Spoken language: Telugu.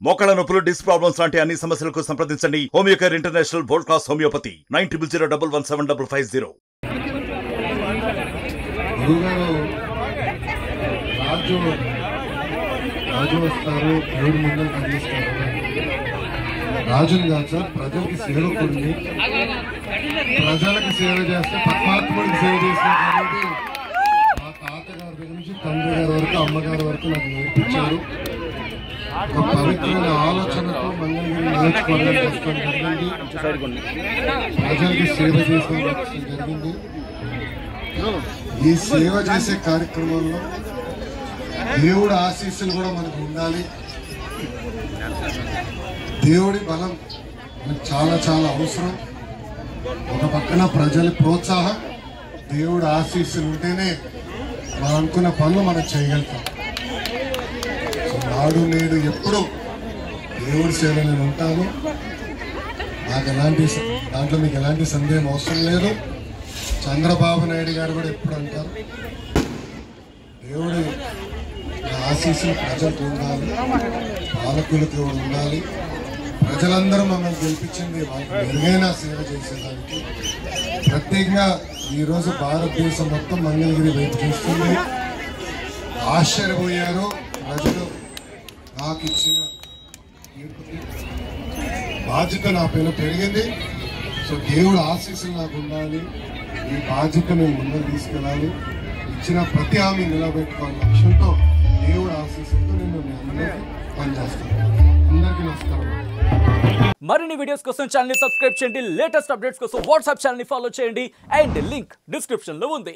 మోకాళ్ళ నొప్పులు, డిస్క్ ప్రాబ్లమ్స్ లాంటి అన్ని సమస్యలకు సంప్రదించండి Homeocare international world class homeopathy 9001175550. రాజు వస్తారు, దేవుడి ముందు కనిపిస్తారు. రాజుని కాదు సార్, ప్రజలకి సేవకుడిని. ప్రజలకు సేవ చేస్తే పరమాత్ముడికి సేవ చేసిన కాబట్టి మా తాతగారి దగ్గర నుంచి తండ్రి గారి వరకు, అమ్మగారి వరకు నాకు నేర్పించారు. ఒక పవిత్రమైన ఆలోచనతో మంగళగిరి నేర్చుకోవాలని కష్టం జరిగింది. ప్రజలకి సేవ చేసిన జరిగింది. ఈ సేవ చేసే కార్యక్రమంలో దేవుడి ఆశీస్సులు కూడా మనకు ఉండాలి. దేవుడి బలం మనకు చాలా చాలా అవసరం. ఒక పక్కన ప్రజల ప్రోత్సాహం, దేవుడి ఆశీస్సులు ఉంటేనే మనం అనుకున్న పనులు మనం చేయగలుగుతాం. సో నాడు నేడు ఎప్పుడు దేవుడి సేవ నేను ఉంటాను. నాకు దాంట్లో మీకు ఎలాంటి సందేహం అవసరం లేదు. చంద్రబాబు నాయుడు గారు కూడా ఎప్పుడు అంటారు, దేవుడి ఆశీస్సులు ప్రజలకు ఉండాలి, పాలకులకు ఉండాలి. ప్రజలందరూ మమ్మల్ని గెలిపించింది వాళ్ళకి మెరుగైన సేవ చేసేదానికి. ప్రత్యేకంగా ఈరోజు భారతదేశం మొత్తం మంగళగిరి వైపు చూస్తుంది. ఆశ్చర్యపోయారు ప్రజలు. నాకు ఇచ్చిన బాధ్యత నా పైన పెరిగింది. సో దేవుడు ఆశీస్సులు నాకు ఉండాలి. ఈ బాధ్యత నేను ముందుకు తీసుకెళ్ళాలి. ఇచ్చిన ప్రతి హామీ నిలబెట్టుకోవాలి లక్ష్యంతో దేవుడు ఆశీస్సులతో నేను పనిచేస్తాను. అందరికీ నమస్కారం. మరిన్ని వీడియోస్ కోసం ఛానల్ ని సబ్స్క్రైబ్ చేయండి. లేటెస్ట్ అప్డేట్స్ కోసం వాట్సాప్ ఛానల్ ని ఫాలో చేయండి. అండ్ లింక్ డిస్క్రిప్షన్ లో ఉంది.